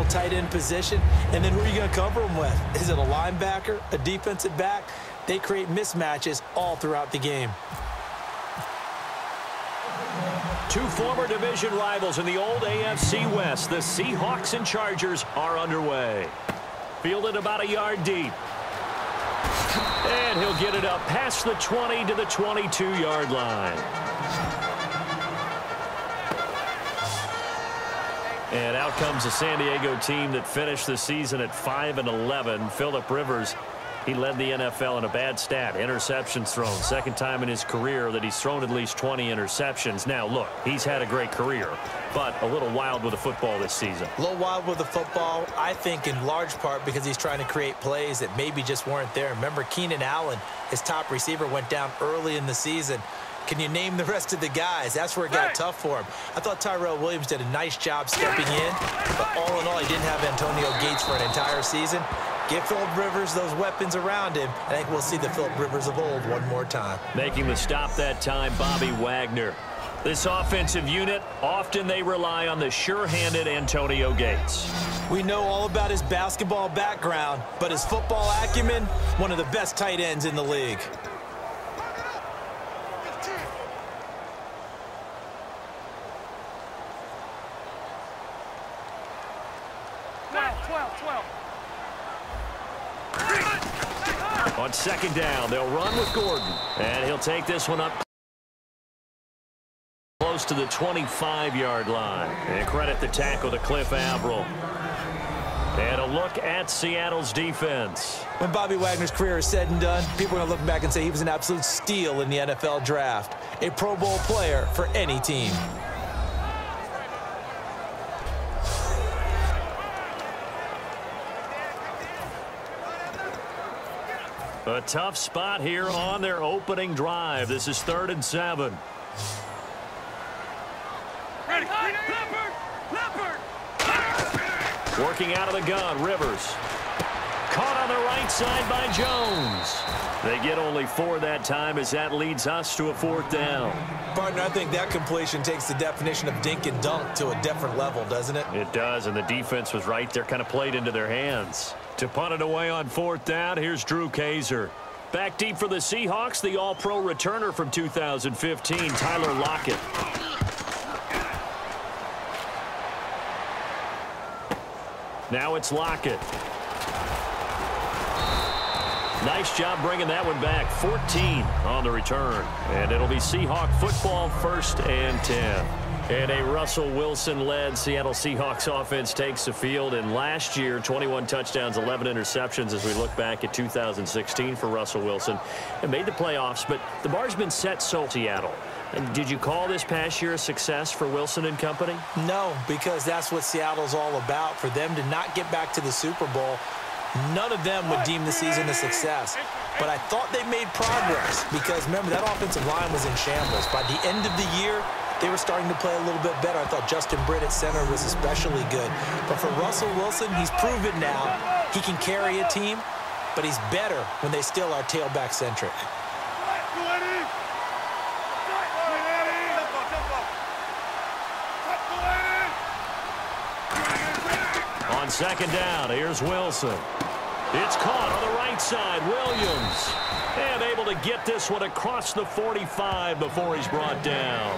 tight end position. And then who are you going to cover them with? Is it a linebacker, a defensive back? They create mismatches all throughout the game. Two former division rivals in the old AFC West. The Seahawks and Chargers are underway. Fielded about a yard deep. And he'll get it up past the 20 to the 22-yard line. And out comes the San Diego team that finished the season at 5-11. Phillip Rivers, he led the NFL in a bad stat. Interceptions thrown. Second time in his career that he's thrown at least 20 interceptions. Now, look, he's had a great career, but a little wild with the football this season. A little wild with the football, I think, in large part because he's trying to create plays that maybe just weren't there. Remember, Keenan Allen, his top receiver, went down early in the season. Can you name the rest of the guys? That's where it got tough for him. I thought Tyrell Williams did a nice job stepping in, but all in all, he didn't have Antonio Gates for an entire season. Give Phillip Rivers those weapons around him. I think we'll see the Phillip Rivers of old one more time. Making the stop that time, Bobby Wagner. This offensive unit, often they rely on the sure-handed Antonio Gates. We know all about his basketball background, but his football acumen, one of the best tight ends in the league. On second down, they'll run with Gordon. And he'll take this one up close to the 25-yard line. And credit the tackle to Cliff Avril. And a look at Seattle's defense. When Bobby Wagner's career is said and done, people are going to look back and say he was an absolute steal in the NFL draft. A Pro Bowl player for any team. A tough spot here on their opening drive. This is 3rd and 7. Ready. Working out of the gun, Rivers. Caught on the right side by Jones. They get only 4 that time as that leads us to a 4th down. Partner, I think that completion takes the definition of dink and dunk to a different level, doesn't it? It does, and the defense was right there, kind of played into their hands. To punt it away on 4th down, here's Drew Kaiser. Back deep for the Seahawks, the All-Pro returner from 2015, Tyler Lockett. Now it's Lockett. Nice job bringing that one back. 14 on the return. And it'll be Seahawk football, 1st and 10. And a Russell Wilson-led Seattle Seahawks offense takes the field. And last year, 21 touchdowns, 11 interceptions as we look back at 2016 for Russell Wilson. And made the playoffs, but the bar's been set so Seattle. And did you call this past year a success for Wilson and company? No, because that's what Seattle's all about. For them to not get back to the Super Bowl, none of them would deem the season a success. But I thought they made progress because, remember, that offensive line was in shambles. By the end of the year, they were starting to play a little bit better. I thought Justin Britt at center was especially good. But for Russell Wilson, he's proven now he can carry a team, but he's better when they still are tailback-centric. On second down, here's Wilson. It's caught on the right side. Williams. And able to get this one across the 45 before he's brought down.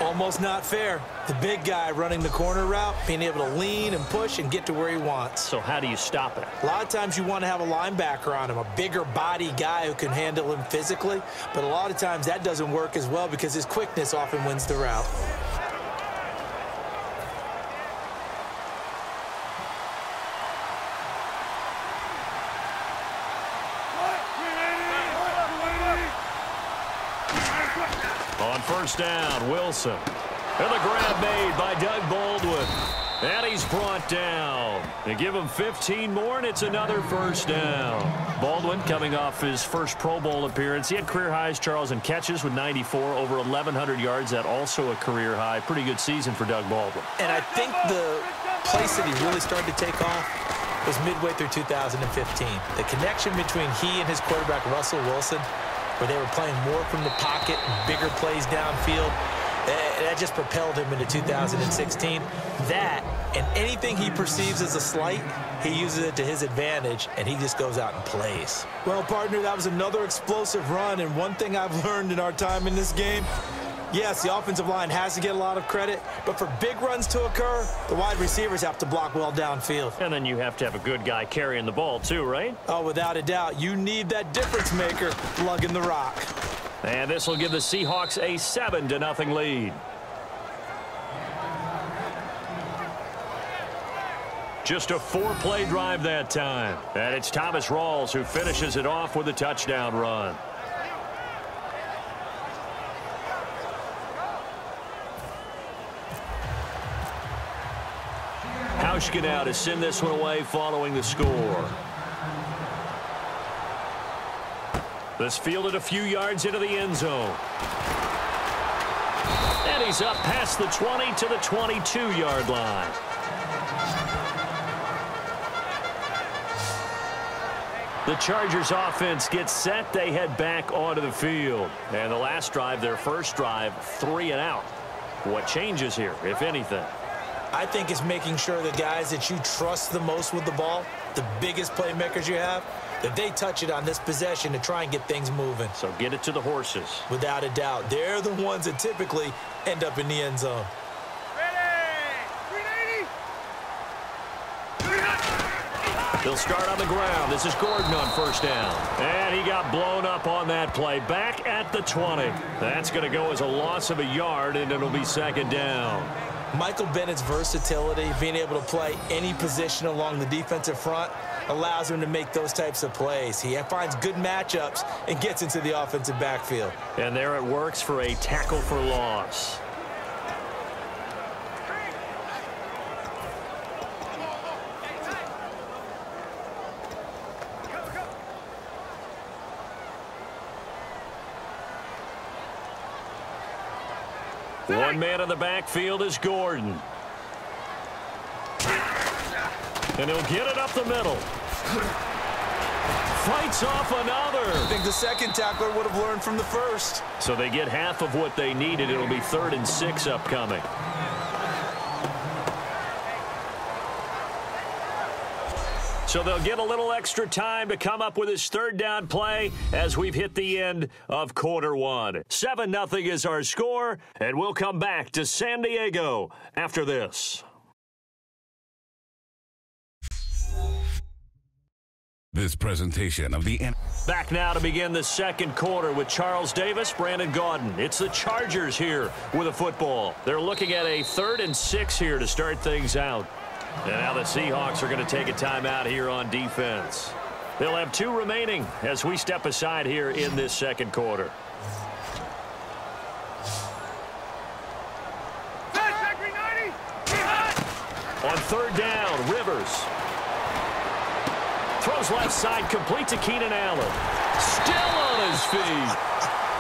Almost not fair. The big guy running the corner route, being able to lean and push and get to where he wants. So how do you stop it? A lot of times you want to have a linebacker on him, a bigger body guy who can handle him physically. But a lot of times that doesn't work as well because his quickness often wins the route. On first down, Wilson. And the grab made by Doug Baldwin. And he's brought down. They give him 15 more, and it's another first down. Baldwin coming off his first Pro Bowl appearance. He had career highs, Charles, in catches with 94, over 1,100 yards. That also a career high. Pretty good season for Doug Baldwin. And I think the place that he really started to take off was midway through 2015. The connection between he and his quarterback, Russell Wilson, where they were playing more from the pocket, bigger plays downfield. That just propelled him into 2016. That And anything he perceives as a slight, he uses it to his advantage, and he just goes out and plays. Well, partner, that was another explosive run, and one thing I've learned in our time in this game, yes, the offensive line has to get a lot of credit, but for big runs to occur, the wide receivers have to block well downfield. And then you have to have a good guy carrying the ball too, right? Oh, without a doubt. You need that difference maker lugging the rock. And this will give the Seahawks a 7-0 lead. Just a 4-play drive that time. And it's Thomas Rawls who finishes it off with a touchdown run. Hauschka now to send this one away following the score. This fielded a few yards into the end zone. And he's up past the 20 to the 22-yard line. The Chargers offense gets set. They head back onto the field. And the last drive, their first drive, 3 and out. What changes here, if anything? I think it's making sure the guys that you trust the most with the ball, the biggest playmakers you have, that they touch it on this possession to try and get things moving. So get it to the horses. Without a doubt. They're the ones that typically end up in the end zone. They'll start on the ground. This is Gordon on first down. And he got blown up on that play. Back at the 20. That's going to go as a loss of a yard, and it'll be second down. Michael Bennett's versatility, being able to play any position along the defensive front, allows him to make those types of plays. He finds good matchups and gets into the offensive backfield. And there it works for a tackle for loss. One man in the backfield is Gordon. And he'll get it up the middle. Fights off another. I think the second tackler would have learned from the first. So they get half of what they needed. It'll be 3rd and 6 upcoming. So they'll get a little extra time to come up with his 3rd down play as we've hit the end of quarter 1. 7-0 is our score, and we'll come back to San Diego after this. This presentation of the... Back now to begin the second quarter with Charles Davis, Brandon Gaudin. It's the Chargers here with a football. They're looking at a 3rd and 6 here to start things out. And now the Seahawks are going to take a timeout here on defense. They'll have 2 remaining as we step aside here in this second quarter. On 3rd down, Rivers. Throws left side, complete to Keenan Allen. Still on his feet.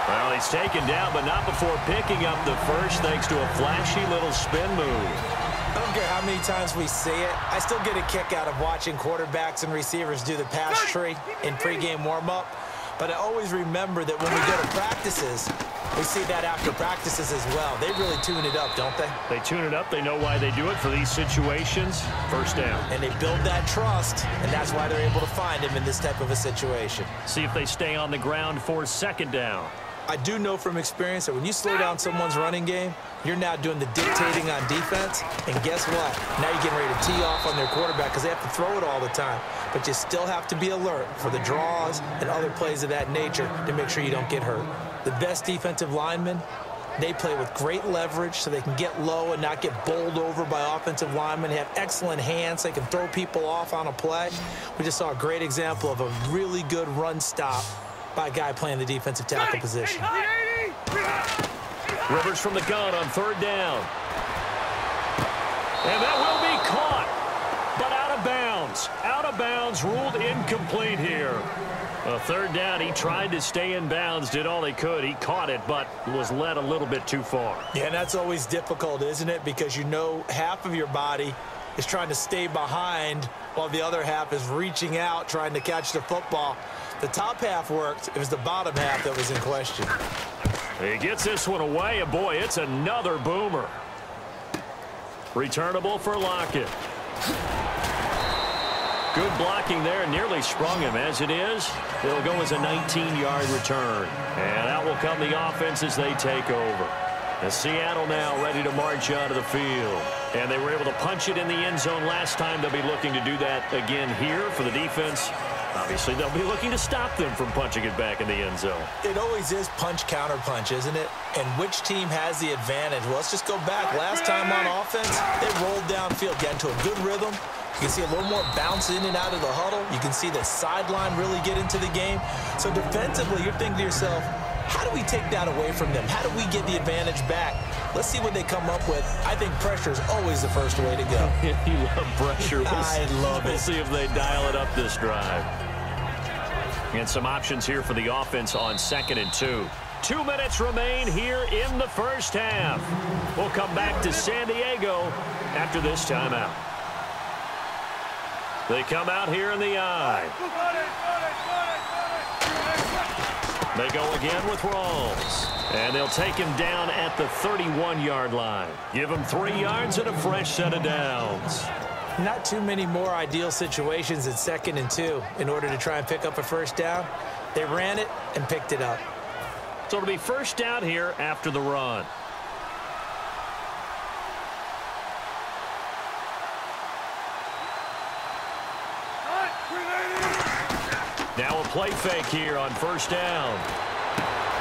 Well, he's taken down, but not before picking up the first thanks to a flashy little spin move. I don't care how many times we see it. I still get a kick out of watching quarterbacks and receivers do the pass tree in pregame warm-up. But I always remember that when we go to practices, we see that after practices as well. They really tune it up, don't they? They tune it up. They know why they do it for these situations. First down. And they build that trust, and that's why they're able to find him in this type of a situation. See if they stay on the ground for 2nd down. I do know from experience that when you slow down someone's running game, you're now doing the dictating on defense. And guess what? Now you're getting ready to tee off on their quarterback because they have to throw it all the time. But you still have to be alert for the draws and other plays of that nature to make sure you don't get hurt. The best defensive linemen, they play with great leverage so they can get low and not get bowled over by offensive linemen. They have excellent hands. So they can throw people off on a play. We just saw a great example of a really good run stop by a guy playing the defensive tackle position. Rivers from the gun on 3rd down. And that will be caught, but out of bounds. Out of bounds, ruled incomplete here. 3rd down, he tried to stay in bounds, did all he could. He caught it, but was led a little bit too far. Yeah, and that's always difficult, isn't it? Because you know half of your body is trying to stay behind while the other half is reaching out, trying to catch the football. The top half worked. It was the bottom half that was in question. He gets this one away, and boy, it's another boomer. Returnable for Lockett. Good blocking there. Nearly sprung him. As it is, it'll go as a 19-yard return. And out will come the offense as they take over. And Seattle now ready to march onto the field. And they were able to punch it in the end zone last time. They'll be looking to do that again here for the defense. Obviously, they'll be looking to stop them from punching it back in the end zone. It always is punch, counter punch, isn't it? And which team has the advantage? Well, let's just go back. Last time on offense, they rolled downfield, got into a good rhythm. You can see a little more bounce in and out of the huddle. You can see the sideline really get into the game. So defensively, you're thinking to yourself, how do we take that away from them? How do we get the advantage back? Let's see what they come up with. I think pressure is always the first way to go. You love pressure. I love it. We'll see if they dial it up this drive. And some options here for the offense on 2nd and 2. 2 minutes remain here in the first half. We'll come back to San Diego after this timeout. They come out here in the I. They go again with Rawls. And they'll take him down at the 31-yard line. Give him 3 yards and a fresh set of downs. Not too many more ideal situations at 2nd and 2 in order to try and pick up a first down. They ran it and picked it up. So it'll be first down here after the run. Now a play fake here on first down.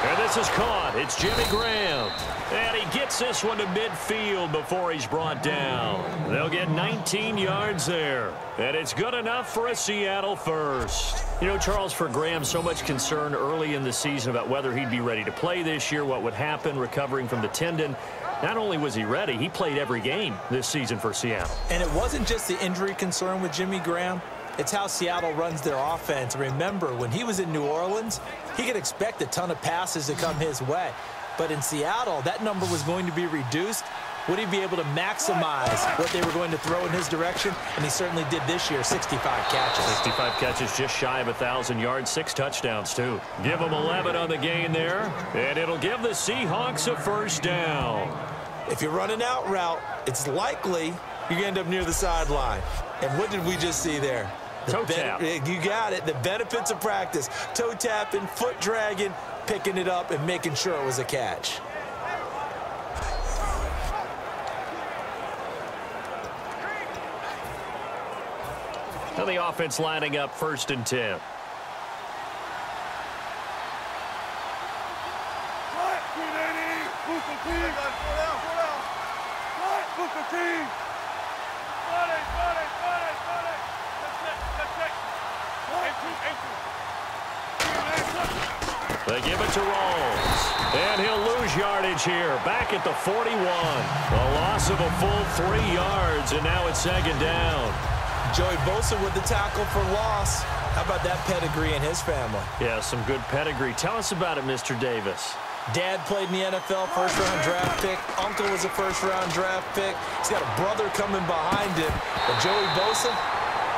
And this is caught. It's Jimmy Graham. And he gets this one to midfield before he's brought down. They'll get 19 yards there. And it's good enough for a Seattle first. You know, Charles, for Graham, so much concern early in the season about whether he'd be ready to play this year, what would happen recovering from the tendon. Not only was he ready, he played every game this season for Seattle. And it wasn't just the injury concern with Jimmy Graham. It's how Seattle runs their offense. Remember, when he was in New Orleans, he could expect a ton of passes to come his way. But in Seattle, that number was going to be reduced. Would he be able to maximize what they were going to throw in his direction? And he certainly did this year, 65 catches. 65 catches, just shy of 1,000 yards, 6 touchdowns, too. Give him 11 on the gain there, and it'll give the Seahawks a first down. If you're running out route, it's likely you're going to end up near the sideline. And what did we just see there? Toe tap. You got it. The benefits of practice. Toe tapping, foot dragging, picking it up, and making sure it was a catch. Now the offense lining up 1st and 10. They give it to Rawls. And he'll lose yardage here. Back at the 41. A loss of a full 3 yards, and now it's 2nd down. Joey Bosa with the tackle for loss. How about that pedigree in his family? Yeah, some good pedigree. Tell us about it, Mr. Davis. Dad played in the NFL, first-round draft pick. Uncle was a first-round draft pick. He's got a brother coming behind him. But Joey Bosa,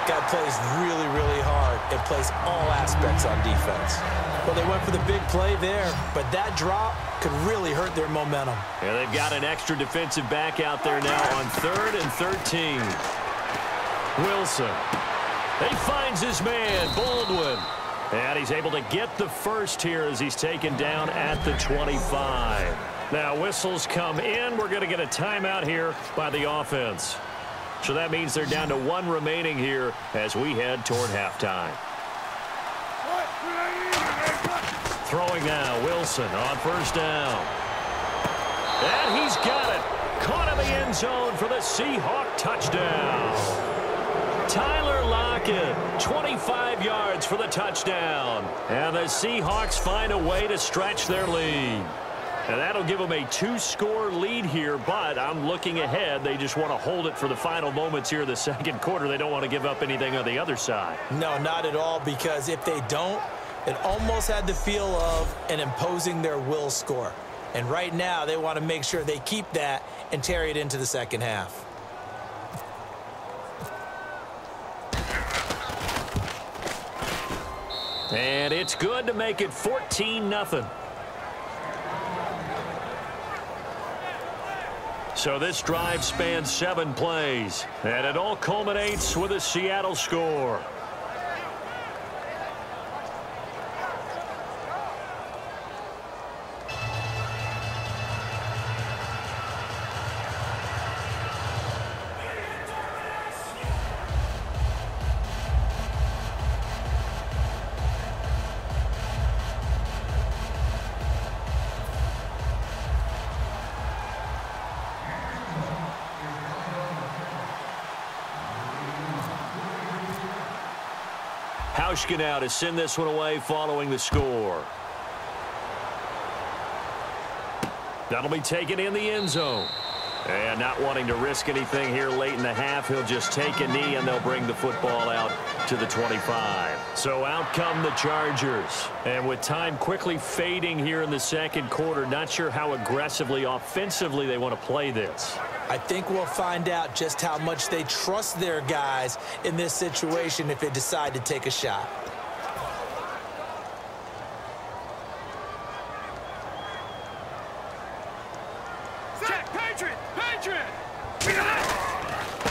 guy plays really, really hard and plays all aspects on defense. Well, they went for the big play there, but that drop could really hurt their momentum. Yeah, they've got an extra defensive back out there now on 3rd and 13. Wilson. He finds his man, Baldwin. And he's able to get the first here as he's taken down at the 25. Now whistles come in. We're going to get a timeout here by the offense. So that means they're down to 1 remaining here as we head toward halftime. Throwing now, Wilson on first down. And he's got it. Caught in the end zone for the Seahawk touchdown. Tyler Lockett, 25 yards for the touchdown. And the Seahawks find a way to stretch their lead. And that'll give them a 2-score lead here, but I'm looking ahead. They just want to hold it for the final moments here in the 2nd quarter. They don't want to give up anything on the other side. No, not at all, because if they don't, it almost had the feel of an imposing their will score. And right now, they want to make sure they keep that and carry it into the 2nd half. And it's good to make it 14-0. So this drive spans 7 plays, and it all culminates with a Seattle score. Hauschka now to send this one away following the score. That'll be taken in the end zone. And not wanting to risk anything here late in the half, he'll just take a knee and they'll bring the football out to the 25. So out come the Chargers. And with time quickly fading here in the second quarter, not sure how aggressively, offensively they want to play this. I think we'll find out just how much they trust their guys in this situation if they decide to take a shot.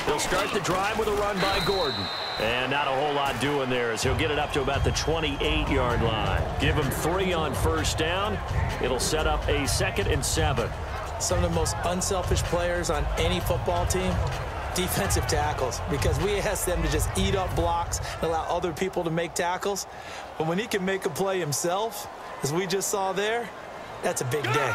They'll start the drive with a run by Gordon. And not a whole lot doing there as he'll get it up to about the 28-yard line. Give him 3 on first down. It'll set up a 2nd and 7. Some of the most unselfish players on any football team, defensive tackles, because we ask them to just eat up blocks and allow other people to make tackles. But when he can make a play himself, as we just saw there, that's a big day.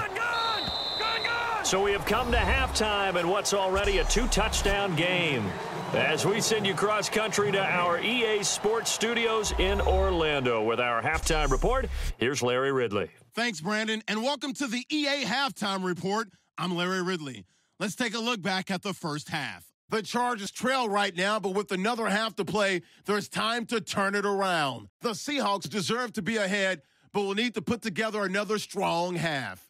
So we have come to halftime in what's already a 2-touchdown game. As we send you cross-country to our EA Sports Studios in Orlando with our halftime report, here's Larry Ridley. Thanks, Brandon, and welcome to the EA Halftime Report. I'm Larry Ridley. Let's take a look back at the first half. The Chargers trail right now, but with another half to play, there's time to turn it around. The Seahawks deserve to be ahead, but will need to put together another strong half.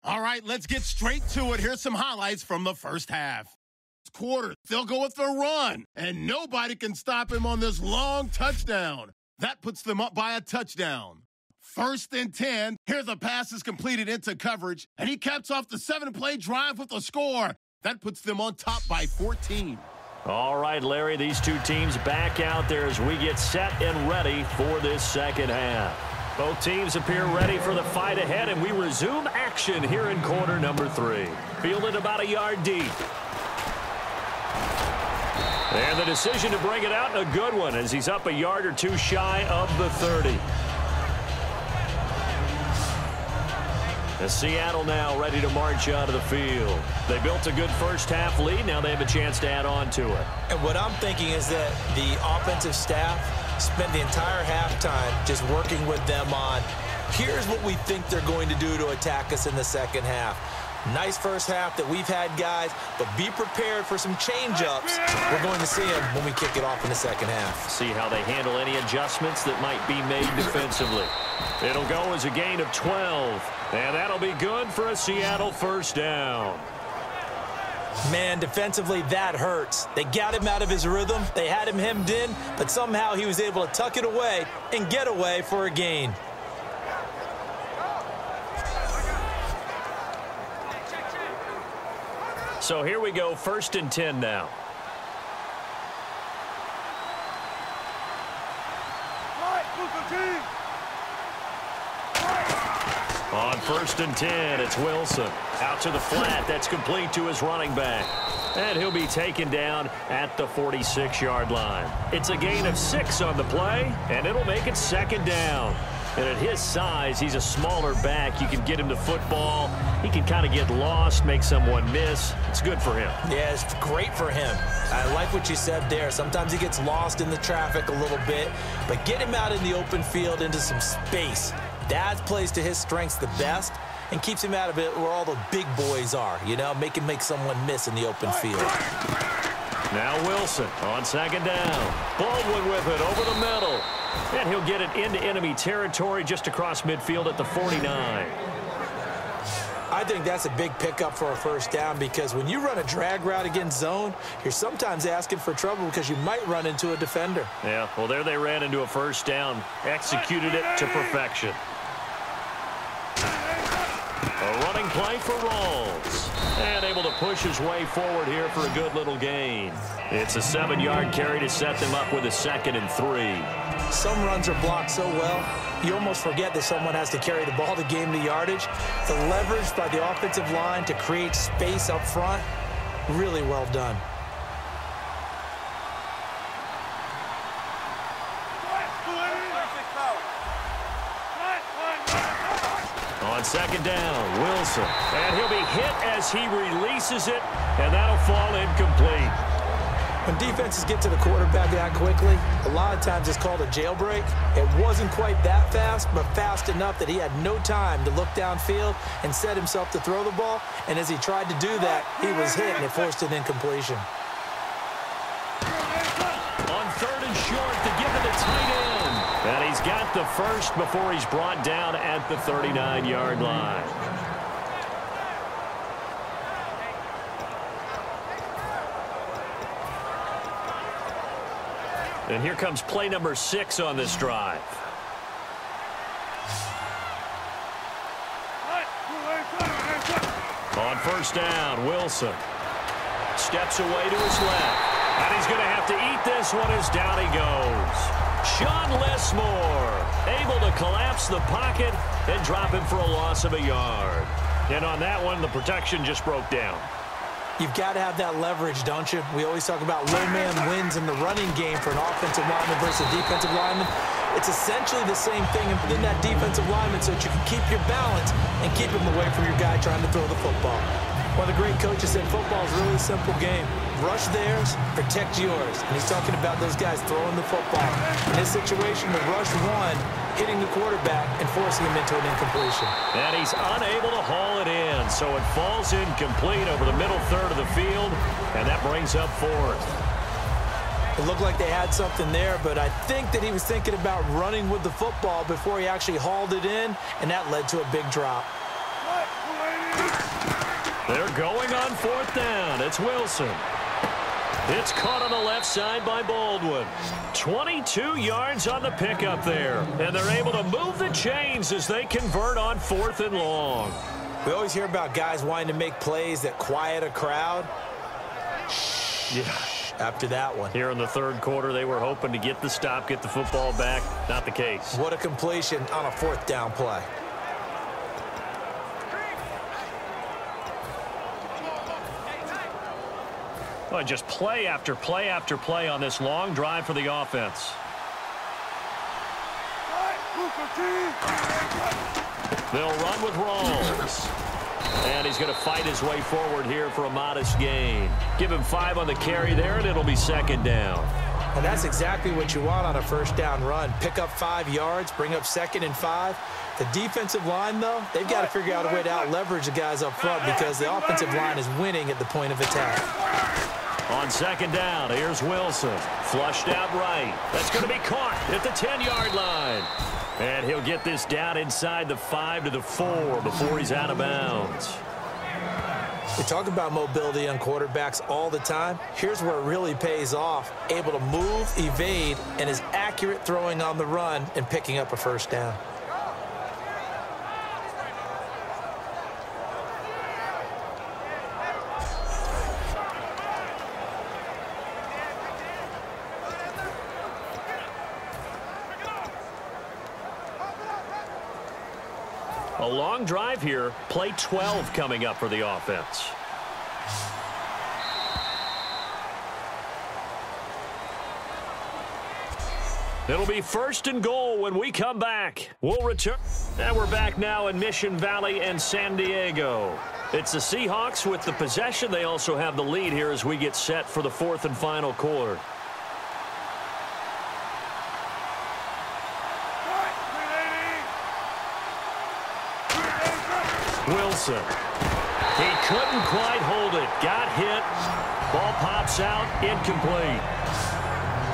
All right, let's get straight to it. Here's some highlights from the first half. Quarter, they'll go with the run, and nobody can stop him on this long touchdown. That puts them up by a touchdown. 1st and 10. Here the pass is completed into coverage, and he caps off the 7-play drive with a score. That puts them on top by 14. All right, Larry, these two teams back out there as we get set and ready for this second half. Both teams appear ready for the fight ahead, and we resume action here in quarter number 3. Fielded about a yard deep. And the decision to bring it out, a good one, as he's up a yard or 2 shy of the 30. As Seattle now ready to march out of the field. They built a good first half lead. Now they have a chance to add on to it. And what I'm thinking is that the offensive staff spent the entire halftime just working with them on, here's what we think they're going to do to attack us in the second half. Nice first half that we've had, guys, but be prepared for some change-ups. We're going to see them when we kick it off in the second half. See how they handle any adjustments that might be made defensively. It'll go as a gain of 12, and that'll be good for a Seattle first down. Man, defensively, that hurts. They got him out of his rhythm. They had him hemmed in, but somehow he was able to tuck it away and get away for a gain. So here we go, 1st and 10 now. On 1st and 10, it's Wilson. Out to the flat, that's complete to his running back. And he'll be taken down at the 46-yard line. It's a gain of 6 on the play, and it'll make it 2nd down. And at his size, he's a smaller back. You can get him the football. He can kind of get lost, make someone miss. It's good for him. Yeah, it's great for him. I like what you said there. Sometimes he gets lost in the traffic a little bit, but get him out in the open field into some space. That plays to his strengths the best and keeps him out of it where all the big boys are, you know, make someone miss in the open field. Now Wilson on 2nd down. Baldwin with it over the middle. And he'll get it into enemy territory just across midfield at the 49. I think that's a big pickup for a first down because when you run a drag route against zone, you're sometimes asking for trouble because you might run into a defender. Yeah, well, there they ran into a first down, executed it to perfection. A running play for Rawls. And able to push his way forward here for a good little gain. It's a 7-yard carry to set them up with a 2nd and 3. Some runs are blocked so well, you almost forget that someone has to carry the ball to gain the yardage. The leverage by the offensive line to create space up front, really well done. On 2nd down, Wilson. And he'll be hit as he releases it, and that'll fall incomplete. When defenses get to the quarterback that quickly, a lot of times it's called a jailbreak. It wasn't quite that fast, but fast enough that he had no time to look downfield and set himself to throw the ball. And as he tried to do that, he was hit, and it forced an incompletion. On 3rd and short to give it to tight end. And he's got the first before he's brought down at the 39-yard line. And here comes play number 6 on this drive. On 1st down, Wilson steps away to his left. And he's going to have to eat this one as down he goes. Sean Lesmore able to collapse the pocket and drop him for a loss of a yard. And on that one, the protection just broke down. You've got to have that leverage, don't you? We always talk about low man wins in the running game for an offensive lineman versus a defensive lineman. It's essentially the same thing within that defensive lineman so that you can keep your balance and keep him away from your guy trying to throw the football. One of the great coaches said football is really a simple game. Rush theirs, protect yours. And he's talking about those guys throwing the football. In this situation, the rush one, hitting the quarterback and forcing him into an incompletion. And he's unable to haul it in, so it falls incomplete over the middle third of the field, and that brings up 4th. It looked like they had something there, but I think that he was thinking about running with the football before he actually hauled it in, and that led to a big drop. They're going on 4th down. It's Wilson. It's caught on the left side by Baldwin. 22 yards on the pickup there. And they're able to move the chains as they convert on 4th and long. We always hear about guys wanting to make plays that quiet a crowd. Yeah. After that one. Here in the 3rd quarter, they were hoping to get the stop, get the football back. Not the case. What a completion on a 4th down play. Well, just play after play after play on this long drive for the offense. They'll run with Rawls. And he's going to fight his way forward here for a modest gain. Give him 5 on the carry there, and it'll be 2nd down. And that's exactly what you want on a 1st down run. Pick up 5 yards, bring up 2nd and 5. The defensive line, though, they've got to figure out a way to out-leverage the guys up front because the offensive line is winning at the point of attack. On 2nd down, here's Wilson. Flushed out right. That's going to be caught at the 10-yard line. And he'll get this down inside the 5 to the 4 before he's out of bounds. We talk about mobility on quarterbacks all the time. Here's where it really pays off. Able to move, evade, and is accurate throwing on the run and picking up a 1st down. A long drive here. Play 12 coming up for the offense. It'll be 1st and goal when we come back. We'll return. And we're back now in Mission Valley and San Diego. It's the Seahawks with the possession. They also have the lead here as we get set for the 4th and final quarter. Wilson. He couldn't quite hold it. Got hit. Ball pops out. Incomplete.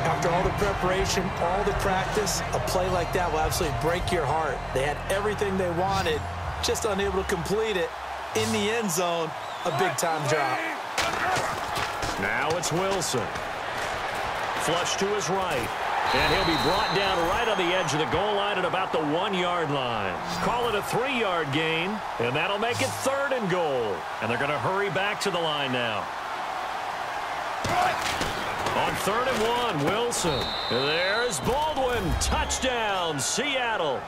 After all the preparation, all the practice, a play like that will absolutely break your heart. They had everything they wanted, just unable to complete it. In the end zone, a big-time drop. Now it's Wilson. Flush to his right. And he'll be brought down right on the edge of the goal line at about the 1-yard line. Call it a 3-yard gain, and that'll make it 3rd and goal. And they're going to hurry back to the line now. On 3rd and 1, Wilson. There's Baldwin. Touchdown, Seattle.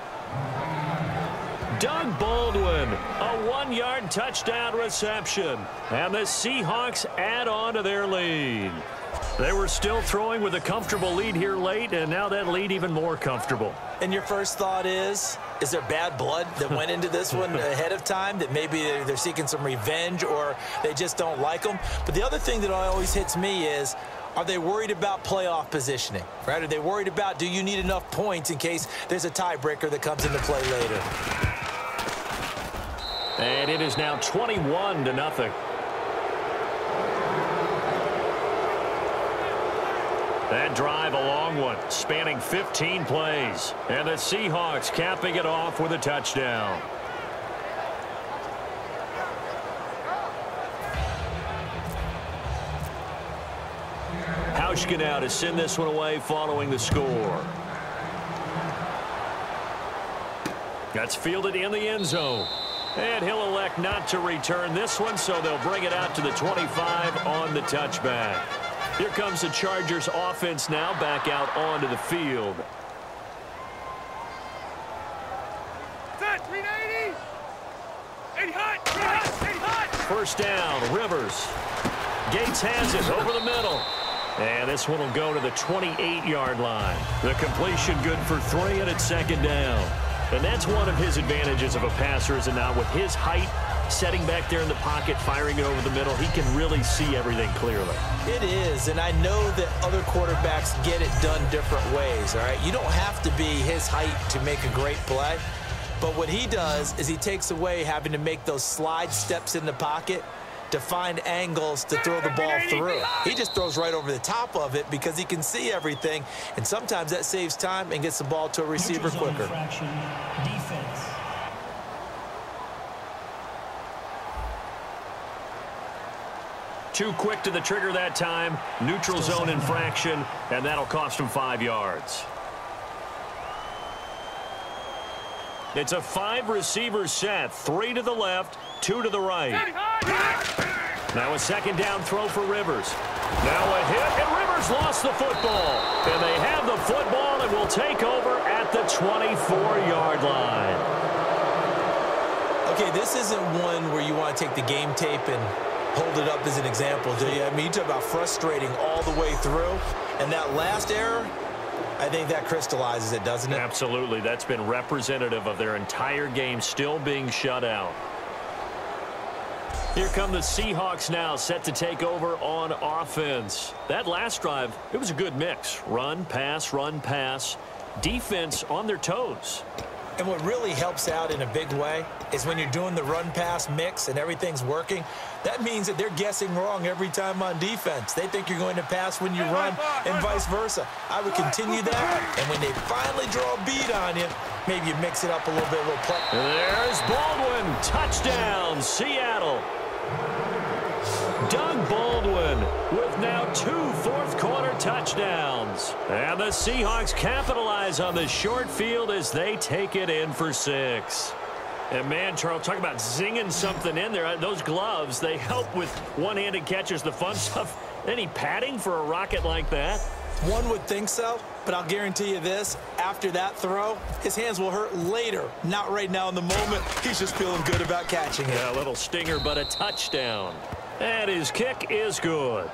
Doug Baldwin, a 1-yard touchdown reception. And the Seahawks add on to their lead. They were still throwing with a comfortable lead here late, and now that lead even more comfortable. And your first thought is there bad blood that went into this one ahead of time, that maybe they're seeking some revenge or they just don't like them? But the other thing that always hits me is, are they worried about playoff positioning, right? Are they worried about, do you need enough points in case there's a tiebreaker that comes into play later? And it is now 21-0. That drive, a long one, spanning 15 plays. And the Seahawks capping it off with a touchdown. Hauschka now to send this one away following the score. That's fielded in the end zone. And he'll elect not to return this one, so they'll bring it out to the 25 on the touchback. Here comes the Chargers offense now back out onto the field. First down, Rivers. Gates has it over the middle. And this one will go to the 28-yard line. The completion good for 3, and it's 2nd down. And that's one of his advantages of a passer, is now with his height, setting back there in the pocket, firing it over the middle, he can really see everything clearly. It is, and I know that other quarterbacks get it done different ways, all right? You don't have to be his height to make a great play, but what he does is he takes away having to make those slide steps in the pocket to find angles to throw the ball through. He just throws right over the top of it because he can see everything, and sometimes that saves time and gets the ball to a receiver quicker. Defense. Too quick to the trigger that time. Neutral zone infraction, and that'll cost him 5 yards. It's a 5-receiver set. 3 to the left, 2 to the right. Now a 2nd down throw for Rivers. Now a hit, and Rivers lost the football. And they have the football and will take over at the 24-yard line. Okay, this isn't one where you want to take the game tape and hold it up as an example, do you? I mean, you talk about frustrating all the way through. And that last error, I think that crystallizes it, doesn't it? Absolutely. That's been representative of their entire game still being shut out. Here come the Seahawks now, set to take over on offense. That last drive, it was a good mix. Run, pass, defense on their toes. And what really helps out in a big way is when you're doing the run-pass mix and everything's working, that means that they're guessing wrong every time on defense. They think you're going to pass when you run and vice versa. I would continue that, and when they finally draw a beat on you, maybe you mix it up a little bit, a little play. There's Baldwin. Touchdown, Seattle. Doug Baldwin with now 2 fourth-quarter touchdowns. And the Seahawks capitalize on the short field as they take it in for 6. And, man, Charles, talk about zinging something in there. Those gloves, they help with one-handed catches, the fun stuff. Any padding for a rocket like that? One would think so, but I'll guarantee you this. After that throw, his hands will hurt later, not right now in the moment. He's just feeling good about catching it. Yeah, a little stinger, but a touchdown. And his kick is good.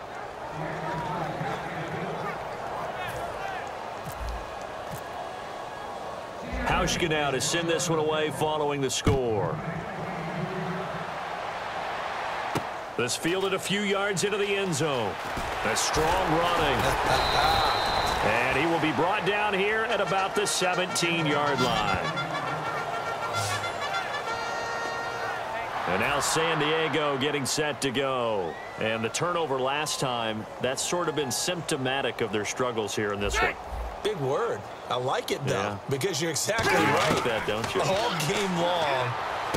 Hauschka now to send this one away following the score. This fielded a few yards into the end zone. A strong running. And he will be brought down here at about the 17-yard line. And now San Diego getting set to go. And the turnover last time, that's sort of been symptomatic of their struggles here in this one. Big word. I like it, though, Yeah. because you're exactly You right. like that, don't you? All game long,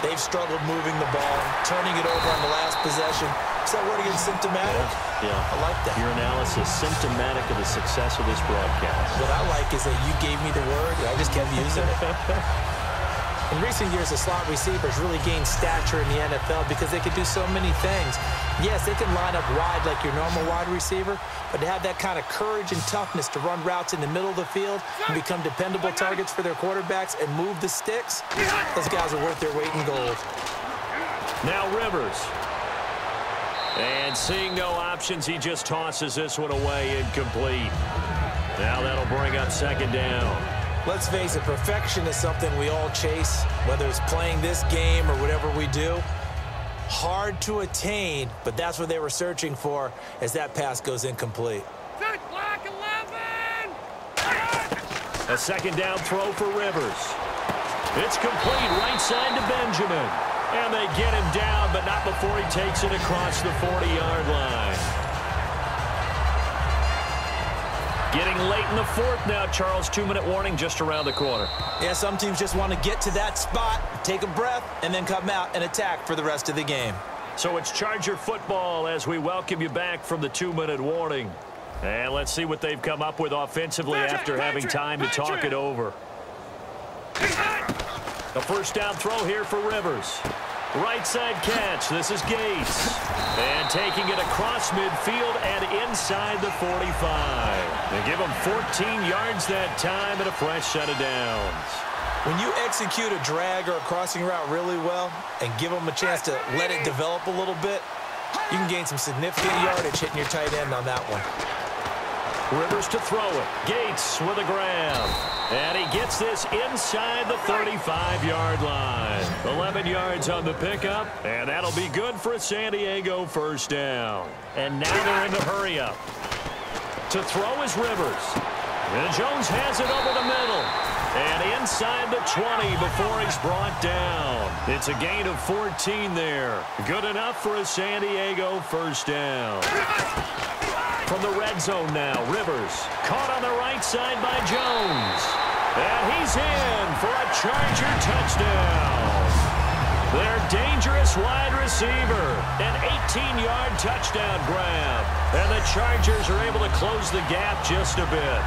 they've struggled moving the ball, turning it over on the last possession. Is that word again, symptomatic? Yeah. I like that. Your analysis, symptomatic of the success of this broadcast. What I like is that you gave me the word, and I just kept using it. In recent years, the slot receivers really gained stature in the NFL because they can do so many things. Yes, they can line up wide like your normal wide receiver, but to have that kind of courage and toughness to run routes in the middle of the field and become dependable targets for their quarterbacks and move the sticks, those guys are worth their weight in gold. Now Rivers. And seeing no options, he just tosses this one away incomplete. Now that'll bring up second down. Let's face it, perfection is something we all chase, whether it's playing this game or whatever we do. Hard to attain, but that's what they were searching for as that pass goes incomplete. A second down throw for Rivers. It's complete right side to Benjamin. And they get him down, but not before he takes it across the 40-yard line. Getting late in the fourth now, Charles. 2-minute warning just around the corner. Yeah, some teams just want to get to that spot, take a breath, and then come out and attack for the rest of the game. So it's Charger football as we welcome you back from the 2-minute warning. And let's see what they've come up with offensively after having time to talk it over. A first down throw here for Rivers. Right side catch. This is Gates. And taking it across midfield and inside the 45. They give him 14 yards that time and a fresh set of downs. When you execute a drag or a crossing route really well and give them a chance to let it develop a little bit, you can gain some significant yardage hitting your tight end on that one. Rivers to throw it. Gates with a grab. And he gets this inside the 35-yard line. 11 yards on the pickup, and that'll be good for a San Diego first down. And now they're in the hurry-up. To throw is Rivers. And Jones has it over the middle. And inside the 20 before he's brought down. It's a gain of 14 there. Good enough for a San Diego first down. From the red zone now, Rivers caught on the right side by Jones. And he's in for a Charger touchdown. Their dangerous wide receiver, an 18-yard touchdown grab. And the Chargers are able to close the gap just a bit.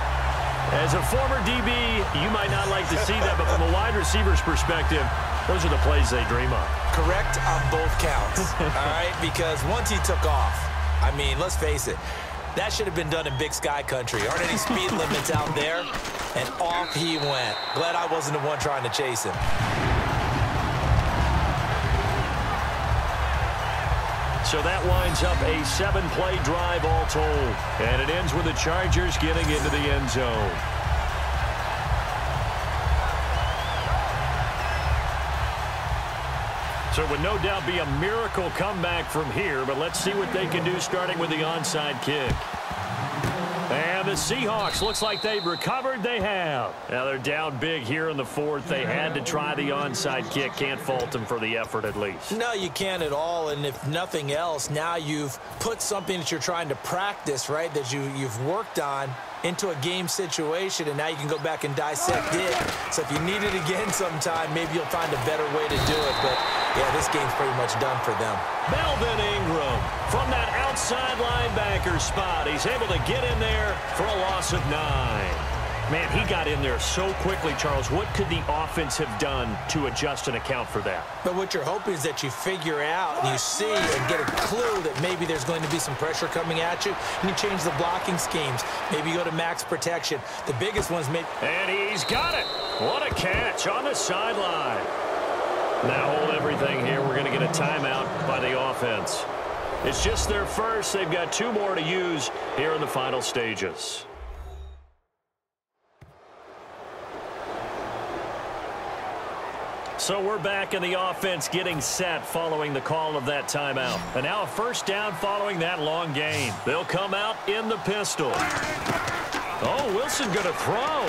As a former DB, you might not like to see that, but from a wide receiver's perspective, those are the plays they dream of. Correct on both counts, all right? Because once he took off, I mean, let's face it, that should have been done in Big Sky country. Aren't any speed limits out there? And off he went. Glad I wasn't the one trying to chase him. So that winds up a 7-play drive all told. And it ends with the Chargers getting into the end zone. So it would no doubt be a miracle comeback from here, but let's see what they can do starting with the onside kick. And the Seahawks, looks like they've recovered. They have. Now they're down big here in the fourth. They had to try the onside kick. Can't fault them for the effort at least. No, you can't at all. And if nothing else, now you've put something that you're trying to practice, right, that you've worked on into a game situation, and now you can go back and dissect it. So if you need it again sometime, maybe you'll find a better way to do it. But, yeah, this game's pretty much done for them. Melvin Ingram from that outside linebacker spot. He's able to get in there for a loss of 9. Man, he got in there so quickly, Charles. What could the offense have done to adjust and account for that? But what you're hoping is that you figure out and you see and get a clue that maybe there's going to be some pressure coming at you, and you change the blocking schemes. Maybe you go to max protection. The biggest one's maybe... And he's got it. What a catch on the sideline. Now hold everything here. We're going to get a timeout by the offense. It's just their first. They've got 2 more to use here in the final stages. So we're back in the offense getting set following the call of that timeout. And now a first down following that long gain. They'll come out in the pistol. Oh, Wilson going to throw.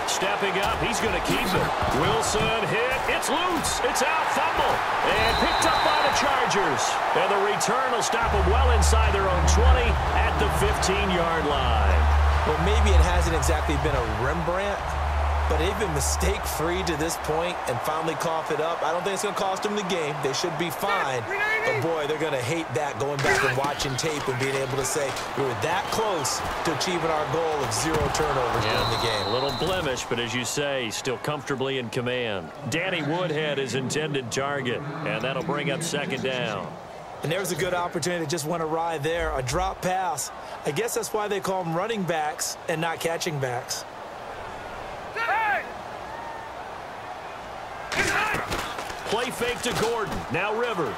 Stepping up, he's going to keep it. Wilson hit. It's loose. It's out. Fumble. And picked up by the Chargers. And the return will stop them well inside their own 20 at the 15-yard line. Well, maybe it hasn't exactly been a Rembrandt, but they've been mistake-free to this point and finally cough it up. I don't think it's going to cost them the game. They should be fine. But, boy, they're going to hate that going back and watching tape and being able to say we were that close to achieving our goal of 0 turnovers during the game. A little blemish, but as you say, still comfortably in command. Danny Woodhead is intended target, and that'll bring up 2nd down. And there's a good opportunity that just went awry there. A drop pass. I guess that's why they call them running backs and not catching backs. Play fake to Gordon. Now Rivers.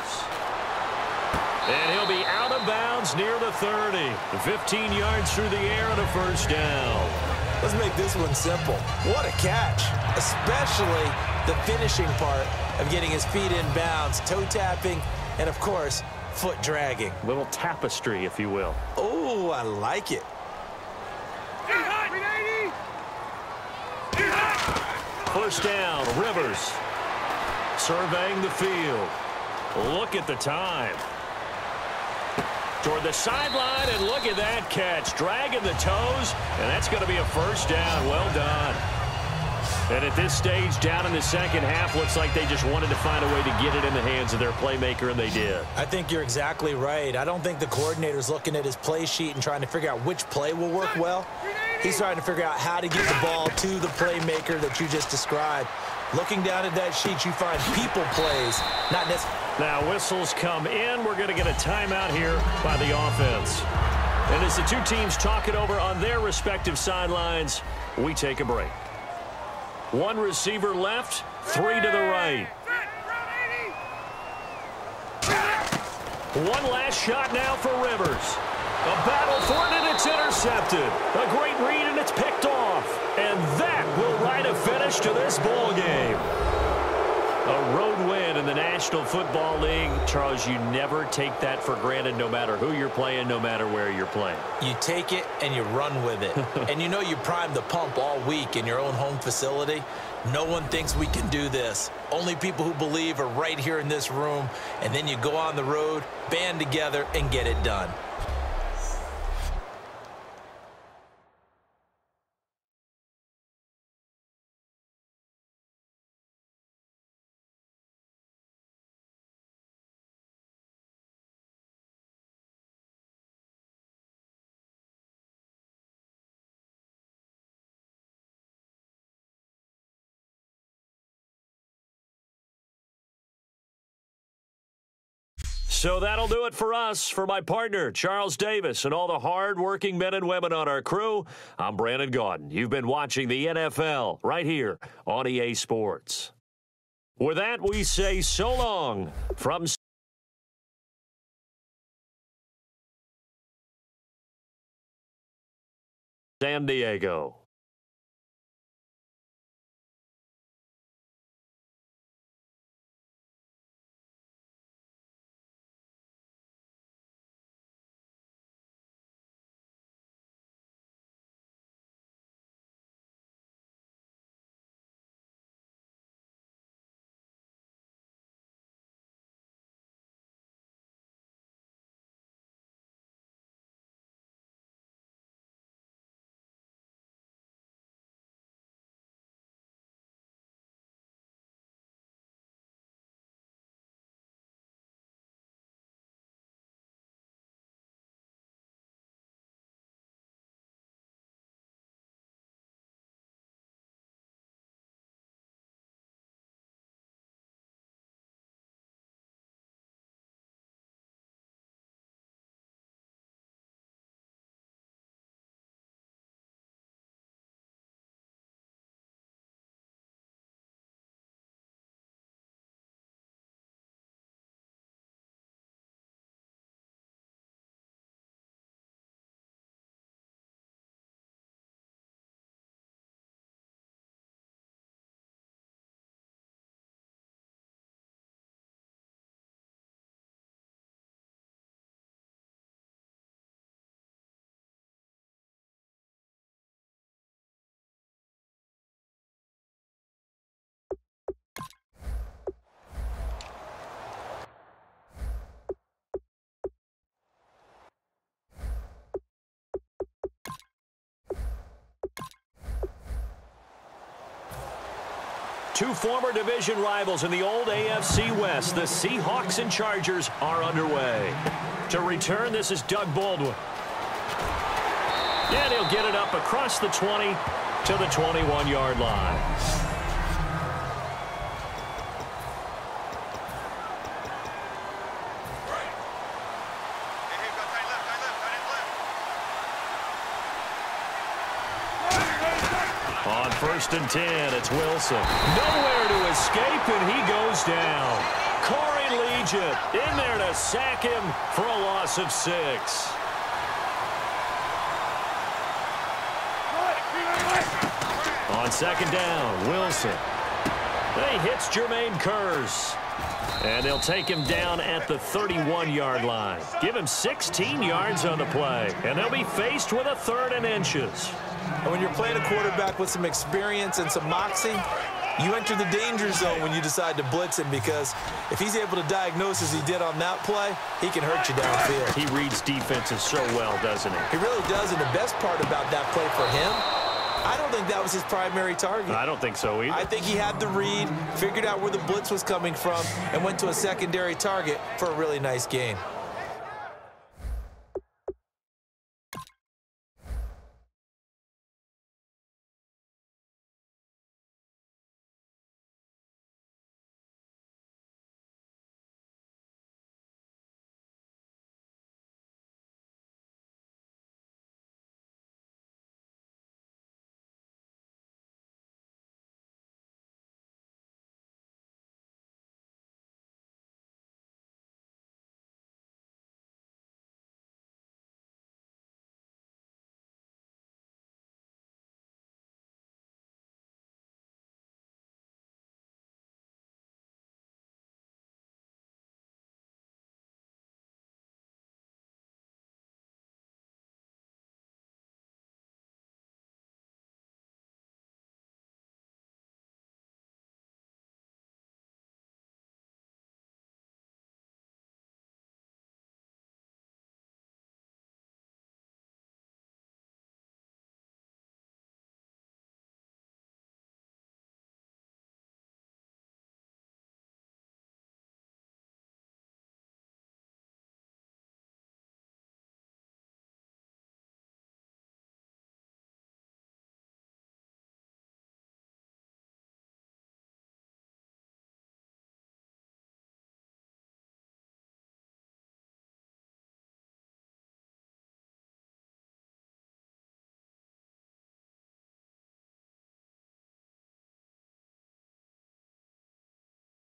And he'll be out of bounds near the 30. 15 yards through the air and a 1st down. Let's make this one simple. What a catch, especially the finishing part of getting his feet in bounds, toe tapping, and, of course, foot dragging. Little tapestry, if you will. Oh, I like it. 1st down, Rivers. Surveying the field. Look at the time. Toward the sideline, and look at that catch. Dragging the toes, and that's going to be a 1st down. Well done. And at this stage, down in the 2nd half, looks like they just wanted to find a way to get it in the hands of their playmaker, and they did. I think you're exactly right. I don't think the coordinator's looking at his play sheet and trying to figure out which play will work well. He's trying to figure out how to get the ball to the playmaker that you just described. Looking down at that sheet, you find people plays, not necessarily. Now whistles come in. We're going to get a timeout here by the offense. And as the two teams talk it over on their respective sidelines, we take a break. 1 receiver left, 3 to the right. One last shot now for Rivers. A battle for it, and it's intercepted. A great read, and it's picked off. And that will write a finish to this ball game. A road win in the National Football League. Charles, you never take that for granted no matter who you're playing, no matter where you're playing. You take it and you run with it. And you know you primed the pump all week in your own home facility. No one thinks we can do this. Only people who believe are right here in this room. And then you go on the road, band together, and get it done. So that'll do it for us. For my partner, Charles Davis, and all the hard-working men and women on our crew, I'm Brandon Gaudin. You've been watching the NFL right here on EA Sports. With that, we say so long from San Diego. Two former division rivals in the old AFC West, the Seahawks and Chargers, are underway. To return, this is Doug Baldwin. And he'll get it up across the 20 to the 21-yard line. On 1st and 10, it's Wilson. Nowhere to escape, and he goes down. Corey Legion in there to sack him for a loss of 6. On 2nd down, Wilson. He hits Jermaine Kearse. And they'll take him down at the 31-yard line. Give him 16 yards on the play. And they'll be faced with a 3rd and inches. And when you're playing a quarterback with some experience and some moxie, you enter the danger zone when you decide to blitz him, because if he's able to diagnose as he did on that play, he can hurt you downfield. He reads defenses so well, doesn't he? He really does, and the best part about that play for him, I don't think that was his primary target. I don't think so either. I think he had the read, figured out where the blitz was coming from, and went to a secondary target for a really nice gain.